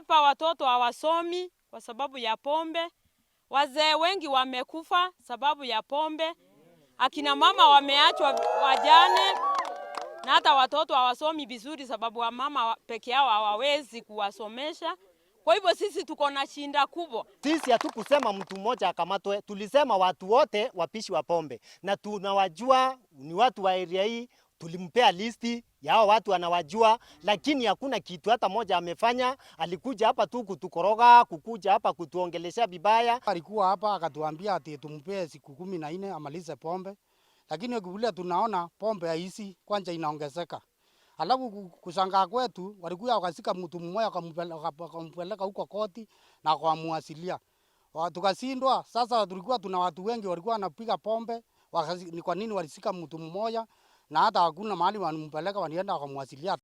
Hapa watoto hawasomi kwa sababu ya pombe. Wazee wengi wamekufa sababu ya pombe. Akina mama wameachwa wajane, na hata watoto hawasomi vizuri sababu wa mama peke yao hawawezi kuwasomesha. Kwa hivyo sisi tuko na shinda kubwa. Sisi hatukusema mtu mmoja akamatwe, tulisema watu wote wapishi wa pombe, na tunawajua ni watu wa area hii. Tulimpea listi ya hao watu anawajua, lakini hakuna kitu hata moja amefanya. Alikuja hapa tu kutukoroga, kukuja hapa kutuongelesha vibaya. Alikuwa hapa akatuambia ati tumpee siku 14 amalize pombe, lakini vile tunaona pombe haisi kwanza inaongezeka. Alafu kushangaa kwetu walikuwa wakasika mtu mmoja akampeleka huko koti na kumwasilia. Tukashindwa. Sasa tulikuwa tuna watu wengi walikuwa wanapiga pombe, ni kwa nini walisika mtu mmoja na hata hakuna mahali wanampeleka, wanienda wakamwasilia.